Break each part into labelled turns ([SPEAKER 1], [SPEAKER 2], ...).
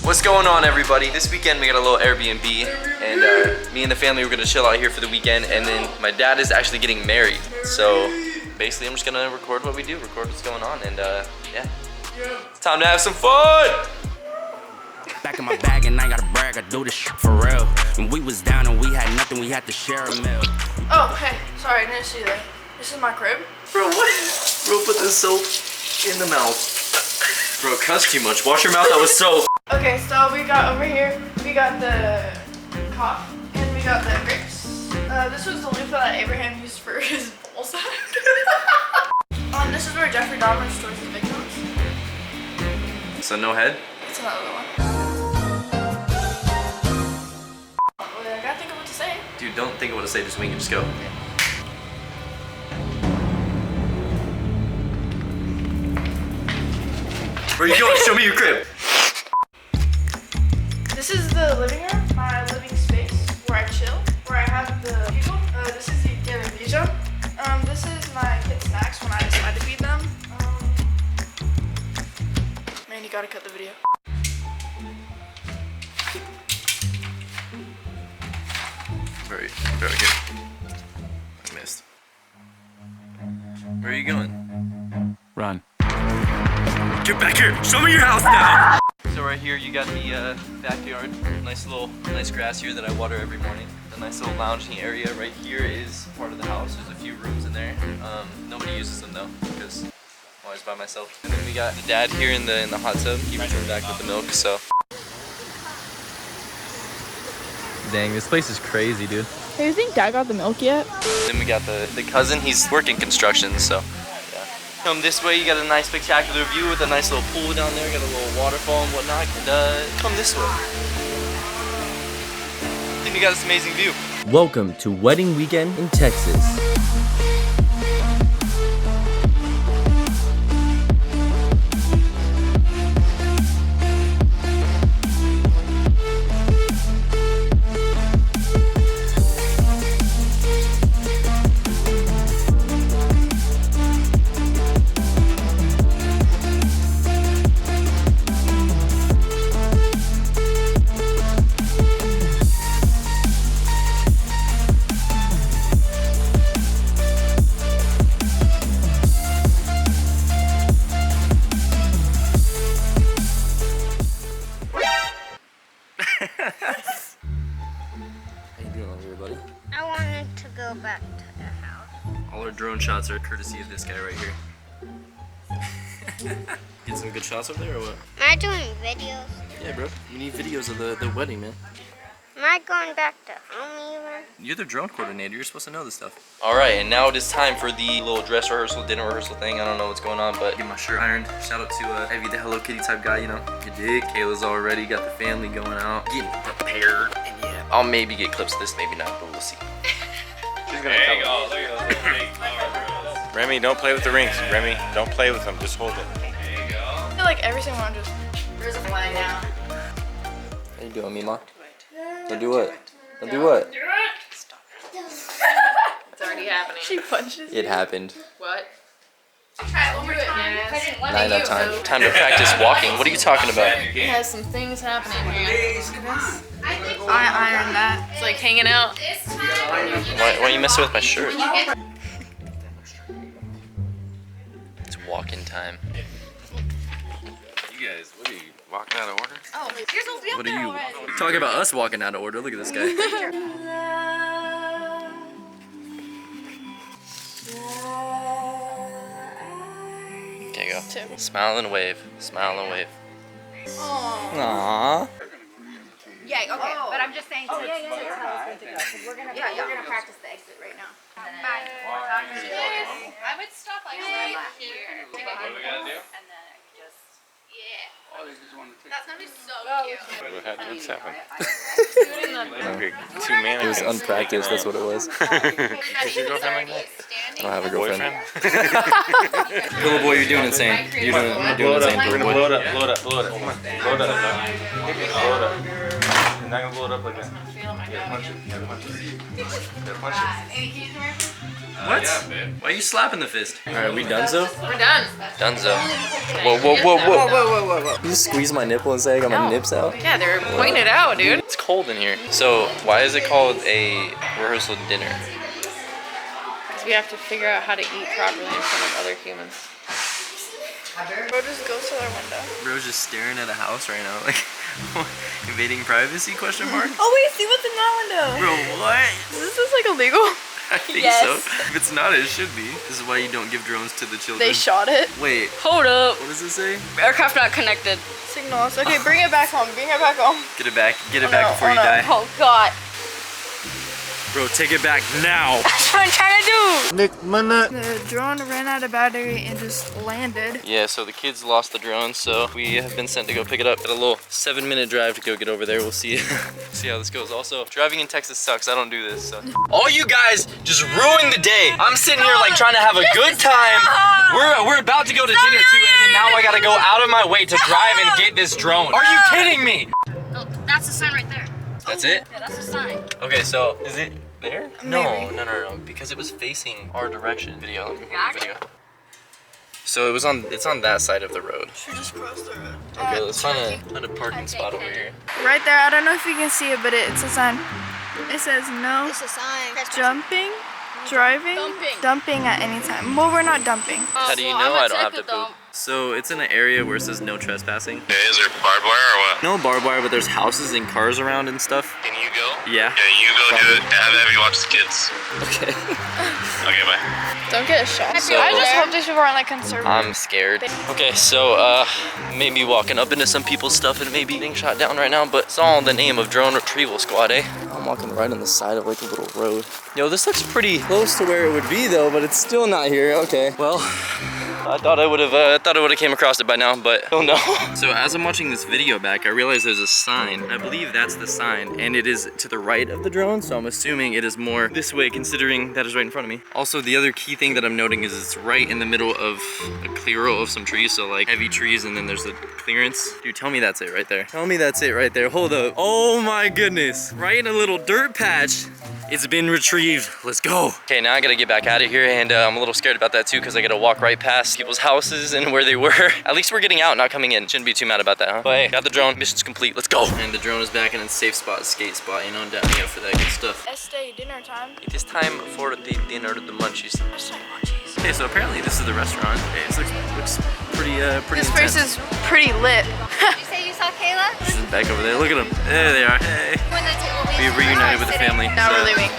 [SPEAKER 1] What's going on, everybody? This weekend we got a little Airbnb, and me and the family were gonna chill out here for the weekend, and then my dad is actually getting married. So basically I'm just gonna record what we do, record what's going on, and yeah. It's time to have some fun!
[SPEAKER 2] Back in my bag and I gotta brag, I do this shit for real. When we was down and we had nothing, we had to share a meal.
[SPEAKER 3] Oh, hey, sorry, I didn't see that. This is my crib.
[SPEAKER 1] Bro, what? Bro, put the soap in the mouth. Bro, cuss too much. Wash your mouth out with soap.
[SPEAKER 3] Okay, so we got over here, we got the cough, and we got the grapes. This was the loofah that Abraham used for his ball sack. This is where Jeffrey Dahmer stores his victims.
[SPEAKER 1] So no head?
[SPEAKER 3] It's another one. Wait, I gotta think of what to say.
[SPEAKER 1] Dude, don't think of what to say, just wing it, just go. Where you going? Show me your crib.
[SPEAKER 3] This is the living room, my living space, where I chill, where I have the people. This is the television. This is my kids' snacks when I decide to feed them. Man, you gotta cut the video.
[SPEAKER 1] Very good. I missed. Where are you going?
[SPEAKER 2] Run.
[SPEAKER 1] Get back here! Show me your house now! So right here you got the backyard. Nice grass here that I water every morning. A nice little lounging area right here is part of the house. There's a few rooms in there. Nobody uses them though because I'm always by myself. And then we got the dad here in the hot tub. He returned back with the milk, so. Dang, this place is crazy, dude.
[SPEAKER 3] Hey, you think Dad got the milk yet?
[SPEAKER 1] Then we got the cousin. He's working construction, so. Come this way, you got a nice spectacular view with a nice little pool down there, got a little waterfall and whatnot. Come this way. Then you got this amazing view.
[SPEAKER 4] Welcome to Wedding Weekend in Texas.
[SPEAKER 5] I wanted to go back to the house.
[SPEAKER 1] All our drone shots are courtesy of this guy right here. Get some good shots over there or what?
[SPEAKER 5] Am I doing videos?
[SPEAKER 1] Yeah, bro. We need videos of the wedding, man.
[SPEAKER 5] Am I going back to home even?
[SPEAKER 1] You're the drone coordinator. You're supposed to know this stuff. All right, and now it is time for the little dress rehearsal, dinner rehearsal thing. I don't know what's going on, but get my shirt ironed. Shout out to Evie, the Hello Kitty type guy, you know. You dig? Kayla's all ready. Got the family going out. Getting prepared. And yeah, I'll maybe get clips of this, maybe not, but we'll see. She's gonna
[SPEAKER 6] there you go. Look at those big arms. Remy, don't play with the rings. Remy, don't play with them. Just hold it. There you go.
[SPEAKER 3] I feel like every single one just... There's a flag now.
[SPEAKER 1] How you doing, Mima? Don't do what? Don't do what?
[SPEAKER 7] Stop. It's already happening.
[SPEAKER 3] She punches.
[SPEAKER 1] It happened.
[SPEAKER 7] What?
[SPEAKER 3] Try it one more time.
[SPEAKER 1] Not enough time. Time to practice walking. What are you talking about?
[SPEAKER 7] It has some things happening here.
[SPEAKER 3] I ironed that.
[SPEAKER 7] It's like hanging out.
[SPEAKER 1] Why are you messing with my shirt? It's walking time.
[SPEAKER 6] You guys, what are you, walking out of order?
[SPEAKER 7] Oh, you're supposed to be up
[SPEAKER 1] What
[SPEAKER 7] there
[SPEAKER 1] are you
[SPEAKER 7] already.
[SPEAKER 1] talking about? Us walking out of order? Look at this guy. Okay, go. Smile and wave. Smile and wave. Aww.
[SPEAKER 8] Yeah, okay, but I'm just saying to tell us when to go, because we're gonna practice the exit right now. Bye.
[SPEAKER 7] I would stop like right here.
[SPEAKER 6] What do we gotta do?
[SPEAKER 7] And then just, yeah.
[SPEAKER 8] That's gonna be so cute.
[SPEAKER 6] What's happened?
[SPEAKER 7] Doing
[SPEAKER 6] Two man.
[SPEAKER 1] It was unpracticed, that's what it was.
[SPEAKER 6] Is your girlfriend like that?
[SPEAKER 1] I don't have a girlfriend.
[SPEAKER 6] Boyfriend?
[SPEAKER 1] Little boy, you're doing insane. You're doing insane,
[SPEAKER 6] We're
[SPEAKER 1] little
[SPEAKER 6] gonna
[SPEAKER 1] boy.
[SPEAKER 6] blow it up. Come on. Blow it up. You're not gonna blow it up like that. You gotta punch it. You gotta punch it. You gotta punch it.
[SPEAKER 1] What? Yeah, babe. Why are you slapping the fist? Alright, we donezo?
[SPEAKER 3] We're done.
[SPEAKER 1] Donezo. Whoa, whoa, whoa, whoa.
[SPEAKER 3] Whoa.
[SPEAKER 1] You just squeeze my nipple and say I got my nips out?
[SPEAKER 3] Yeah, they're pointing it out, dude.
[SPEAKER 1] It's cold in here. So, why is it called a rehearsal dinner?
[SPEAKER 3] Because we have to figure out how to eat properly in front of other humans. Bro just goes to our window.
[SPEAKER 1] Bro's just staring at a house right now, like invading privacy, question mark?
[SPEAKER 3] Oh wait, see what's in that window.
[SPEAKER 1] Bro, what?
[SPEAKER 3] Is this like illegal?
[SPEAKER 1] I think so. If it's not, it should be. This is why you don't give drones to the children.
[SPEAKER 3] They shot it.
[SPEAKER 1] Wait.
[SPEAKER 3] Hold up.
[SPEAKER 1] What does it say?
[SPEAKER 3] Aircraft not connected. Signals. Okay, bring it back home. Bring it back home.
[SPEAKER 1] Get it back. Get it back before you die.
[SPEAKER 3] Oh god.
[SPEAKER 1] Bro, take it back now.
[SPEAKER 3] That's what I'm trying to do. The drone ran out of battery and just landed.
[SPEAKER 1] Yeah, so the kids lost the drone, so we have been sent to go pick it up. Got a little 7-minute drive to go get over there. We'll see see how this goes. Also, driving in Texas sucks. I don't do this. So. All you guys just ruined the day. I'm sitting here like trying to have a good time. We're about to go to dinner too, and then now I gotta go out of my way to drive and get this drone. Are you kidding me?
[SPEAKER 8] Oh, that's the sign right there.
[SPEAKER 1] That's it?
[SPEAKER 8] Yeah, that's the sign.
[SPEAKER 1] Okay, so is it there?
[SPEAKER 3] Maybe.
[SPEAKER 1] No, because it was facing our direction. Video. Let me put the video. So it's on that side of the road.
[SPEAKER 3] Should just cross the road.
[SPEAKER 1] Okay, let's find a parking spot over here.
[SPEAKER 3] Right there. I don't know if you can see it, but it's a sign. It says no
[SPEAKER 5] It's a sign.
[SPEAKER 3] jumping, driving, dumping at any time. Well, we're not dumping.
[SPEAKER 1] How do you know I don't have to poop? So it's in an area where it says no trespassing.
[SPEAKER 6] Yeah, is there barbed wire or what?
[SPEAKER 1] No barbed wire, but there's houses and cars around and stuff.
[SPEAKER 6] Can you go?
[SPEAKER 1] Yeah.
[SPEAKER 6] Yeah, you go do it. Have you watch the kids.
[SPEAKER 1] Okay.
[SPEAKER 6] Okay, bye.
[SPEAKER 3] Don't get shot.
[SPEAKER 1] So-
[SPEAKER 3] I just hope these people aren't like conservative.
[SPEAKER 1] I'm scared. Okay, so maybe walking up into some people's stuff and maybe getting shot down right now, but it's all in the name of drone retrieval squad, eh? I'm walking right on the side of like a little road. Yo, this looks pretty close to where it would be though, but it's still not here. Okay, well, I thought I would have came across it by now, but oh no. So as I'm watching this video back, I realize there's a sign. I believe that's the sign, and it is to the right of the drone, so I'm assuming it is more this way considering that is right in front of me. Also, the other key thing that I'm noting is it's right in the middle of a clearal of some trees, so like heavy trees, and then there's a clearance. Dude, tell me that's it right there. Tell me that's it right there. Hold up. Oh my goodness. Right in a little dirt patch. It's been retrieved. Let's go. Okay, now I gotta get back out of here, and I'm a little scared about that too because I gotta walk right past people's houses and where they were. At least we're getting out, not coming in. Shouldn't be too mad about that, huh? But hey, got the drone. Mission's complete. Let's go. And the drone is back in its safe spot, skate spot. You know, I'm down here for that good stuff.
[SPEAKER 3] Stay dinner time.
[SPEAKER 1] It is time for the dinner, the munchies. Okay, so apparently this is the restaurant. Okay, this looks pretty
[SPEAKER 3] This
[SPEAKER 1] intense.
[SPEAKER 3] place is pretty lit.
[SPEAKER 8] Did you say you saw Kayla?
[SPEAKER 1] This is back over there. Look at them. There they are. Hey. We reunited with the family.
[SPEAKER 3] Now we're leaving.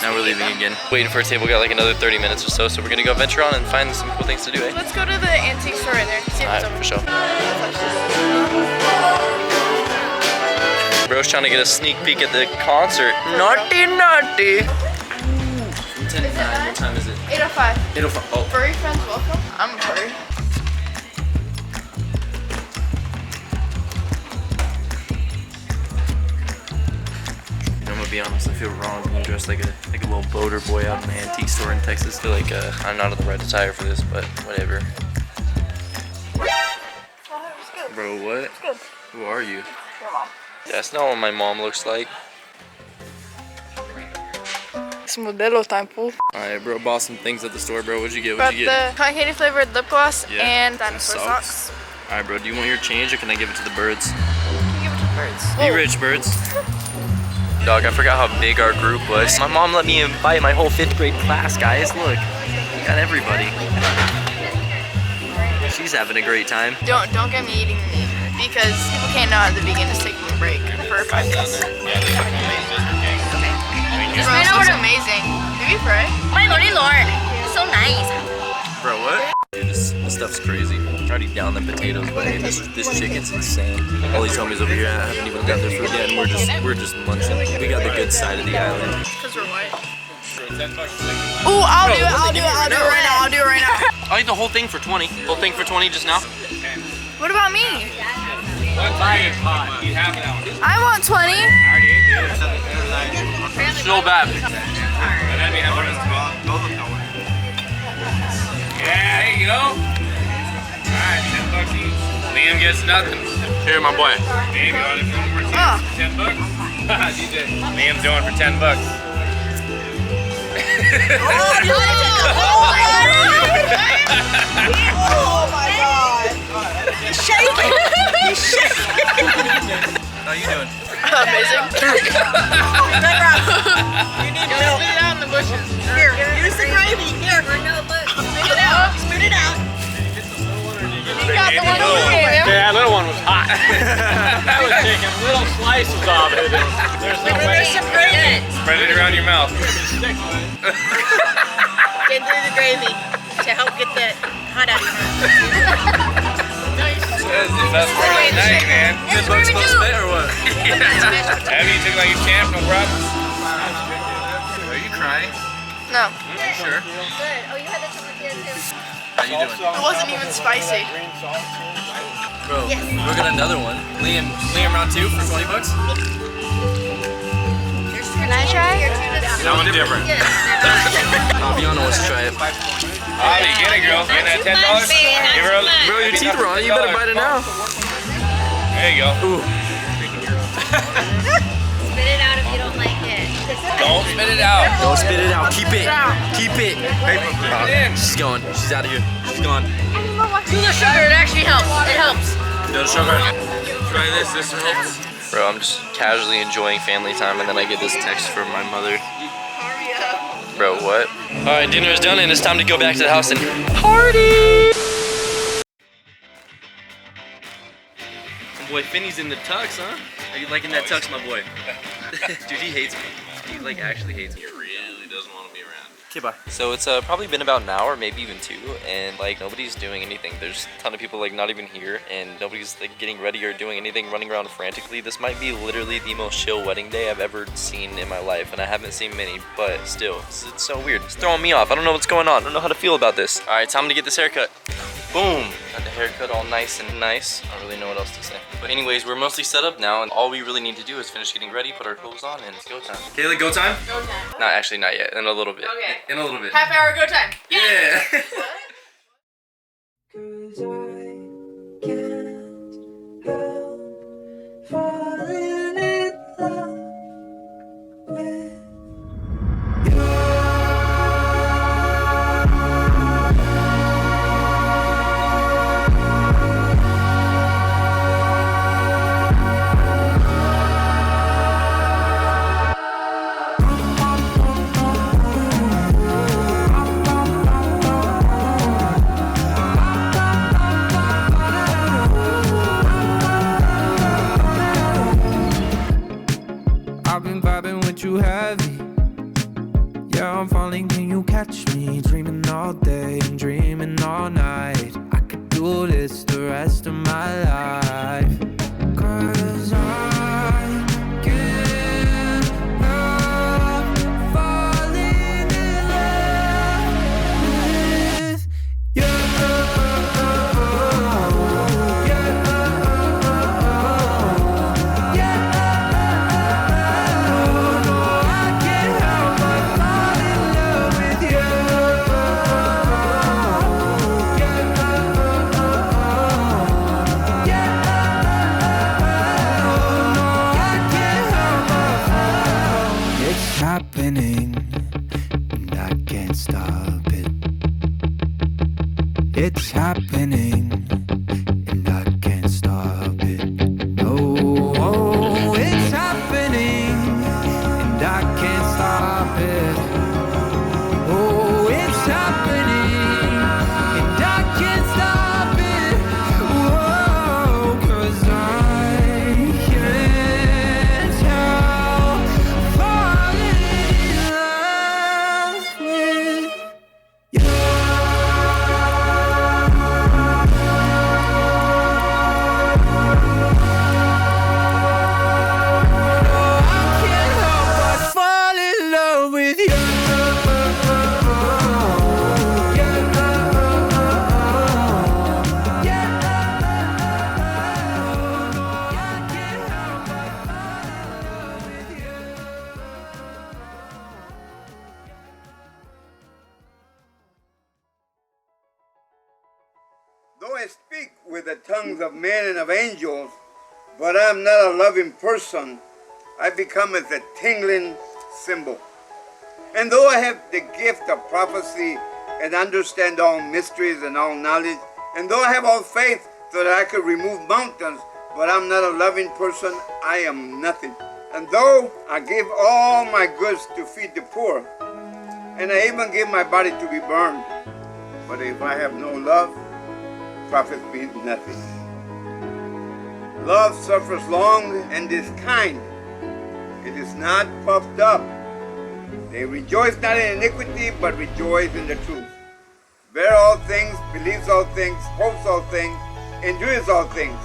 [SPEAKER 1] Now we're leaving again. Waiting for a table. We got like another 30 minutes or so. So we're gonna go venture on and find some cool things to do, eh?
[SPEAKER 3] Let's go to the antique store right there. See if it's
[SPEAKER 1] Alright,
[SPEAKER 3] open.
[SPEAKER 1] for sure. Bro's trying to get a sneak peek at the concert. Naughty, naughty. From 10 to 9. What time is it?
[SPEAKER 3] 8:05.
[SPEAKER 1] 8:05. Oh.
[SPEAKER 3] Furry friends welcome. I'm a furry.
[SPEAKER 1] I'm gonna be honest, I feel wrong being dressed like a little boater boy out in the antique store in Texas. I feel like I'm not in the right attire for this, but whatever.
[SPEAKER 3] Oh, that was good.
[SPEAKER 1] Bro, what?
[SPEAKER 3] It's good.
[SPEAKER 1] Who are you?
[SPEAKER 3] Your mom.
[SPEAKER 1] That's not what my mom looks like.
[SPEAKER 3] It's Modelo time, fool.
[SPEAKER 1] Alright, bro, bought some things at the store, bro. What'd you get?
[SPEAKER 3] Got
[SPEAKER 1] What'd you get?
[SPEAKER 3] the cotton candy flavored lip gloss
[SPEAKER 1] Yeah.
[SPEAKER 3] and dinosaur
[SPEAKER 1] Socks.
[SPEAKER 3] socks.
[SPEAKER 1] Alright, bro, do you want your change or can I give it to the birds?
[SPEAKER 3] You can give it to the birds.
[SPEAKER 1] Be rich, birds. Dog, I forgot how big our group was. My mom let me invite my whole 5th grade class, guys. Look, we got everybody. She's having a great time.
[SPEAKER 3] Don't get me eating meat because people can't know at the beginning to take a break for 5 minutes. This burrito was amazing. Did you fry?
[SPEAKER 8] My lordy lord. It's so nice.
[SPEAKER 1] Bro, what? Dude, this stuff's crazy. I already down the potatoes, but hey, this chicken's insane. All these homies over here haven't even got their food yet, and we're just munching. We got the good side of the island.
[SPEAKER 3] Because we're white. Ooh, I'll do it right now.
[SPEAKER 1] I'll eat the whole thing for 20. Whole thing for 20 just now?
[SPEAKER 3] What about me? I want 20.
[SPEAKER 1] So bad.
[SPEAKER 6] Yeah, here you go. Alright, $10 each. Liam gets nothing.
[SPEAKER 1] Here, my boy.
[SPEAKER 6] Baby, you want $10?
[SPEAKER 3] Oh.
[SPEAKER 6] $10? DJ. Liam's doing for $10.
[SPEAKER 3] Oh my god! He's shaking! He's shaking!
[SPEAKER 1] How you doing?
[SPEAKER 3] Amazing. You need help. Spit it out in the bushes. Here, use the gravy. Here. Spit it out. Spit it out. You got the one you gave him.
[SPEAKER 6] Yeah, that little one was hot. I was taking little slices of it. There's no way.
[SPEAKER 3] Some gravy.
[SPEAKER 6] Spread it around your mouth.
[SPEAKER 3] Get through the gravy to help get the hot out of your mouth.
[SPEAKER 6] That's the best part of the night, man.
[SPEAKER 1] Good bugs supposed to spit or what?
[SPEAKER 6] Abby, you took like a champ, no problem.
[SPEAKER 1] Are you crying?
[SPEAKER 3] No.
[SPEAKER 1] Are you sure?
[SPEAKER 8] Good. Oh, you had the tortilla too.
[SPEAKER 1] How you doing?
[SPEAKER 3] It wasn't even spicy.
[SPEAKER 1] Bro, we're gonna another one. Liam round 2 for $20.
[SPEAKER 8] Can I try?
[SPEAKER 6] That one's different.
[SPEAKER 1] Bianca wants to try it.
[SPEAKER 6] Oh, you get it, girl. Get that $10. Give her a...
[SPEAKER 1] Bro, your teeth are on it. You better bite it now.
[SPEAKER 6] There you go.
[SPEAKER 1] Ooh.
[SPEAKER 8] Spit it out if you don't like it.
[SPEAKER 6] Don't spit it out.
[SPEAKER 1] Don't spit it out. Keep it. Keep it. She's going. She's out of here. She's gone.
[SPEAKER 3] Do the sugar. It actually helps. It helps.
[SPEAKER 1] No sugar. Try this. This helps. Bro, I'm just casually enjoying family time, and then I get this text from my mother. Bro, what? All right, dinner is done, and it's time to go back to the house and party. Boy, Finney's in the tux, huh? Are you liking that tux, my boy? Dude, he hates me. He like actually hates me.
[SPEAKER 6] He really doesn't want to be around.
[SPEAKER 1] Okay, bye. So it's probably been about an hour, maybe even 2, and like nobody's doing anything. There's a ton of people like not even here, and nobody's like getting ready or doing anything, running around frantically. This might be literally the most chill wedding day I've ever seen in my life, and I haven't seen many, but still, it's so weird. It's throwing me off. I don't know what's going on. I don't know how to feel about this. All right, time to get this haircut. Boom! Got the haircut all nice and nice. I don't really know what else to say. But anyways, we're mostly set up now, and all we really need to do is finish getting ready, put our clothes on, and it's go time. Kayla, go time?
[SPEAKER 3] Go time.
[SPEAKER 1] Not actually, not yet. In a little bit.
[SPEAKER 3] Okay.
[SPEAKER 1] In a little bit.
[SPEAKER 3] Half hour go time.
[SPEAKER 1] Yeah.
[SPEAKER 9] Cause I can't help falling in love with you. I've been vibing with you heavy. Yeah, I'm falling, can you catch me? Dreaming all day and dreaming all night. I could do this the rest of my life. Cause I can't help falling in love with you. Happening, and I can't stop it. It's happening, and I can't stop it. No, it's happening, and I can't stop it. Oh, it's happening, and I can't stop it. Whoa, 'cause I can't help falling in love with you.
[SPEAKER 10] Though I speak with the tongues of men and of angels, but I am not a loving person, I become as a tingling cymbal. And though I have the gift of prophecy and understand all mysteries and all knowledge, and though I have all faith so that I could remove mountains, but I'm not a loving person, I am nothing. And though I give all my goods to feed the poor, and I even give my body to be burned, but if I have no love, profit means nothing. Love suffers long and is kind. It is not puffed up. They rejoice not in iniquity, but rejoice in the truth. Bear all things, believes all things, hopes all things, endures all things.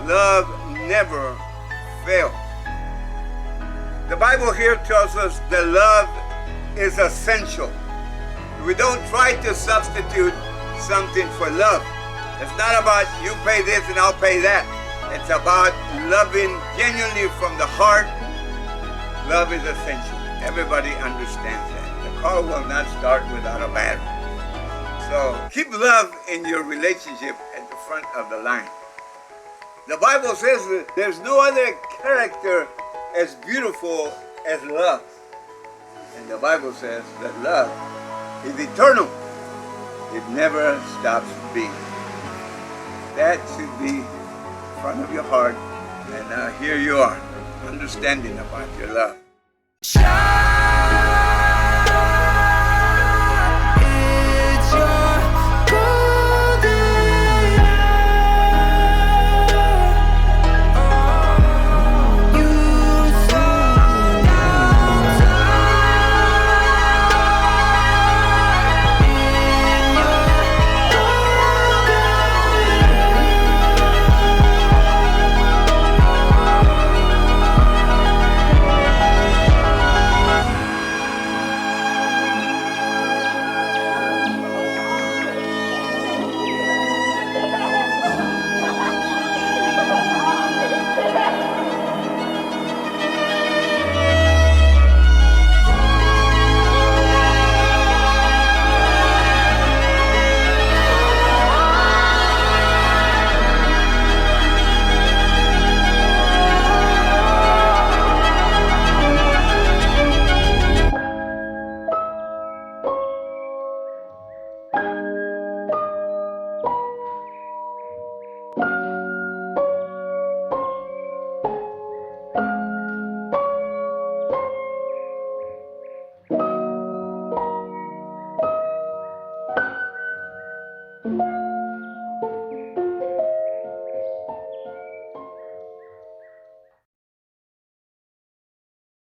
[SPEAKER 10] Love never fails. The Bible here tells us that love is essential. We don't try to substitute something for love. It's not about you pay this and I'll pay that. It's about loving genuinely from the heart. Love is essential. Everybody understands that. The car will not start without a battery. So keep love in your relationship at the front of the line. The Bible says that there's no other character as beautiful as love. And the Bible says that love is eternal. It never stops being. That should be in front of your heart. And here you are, understanding about your love.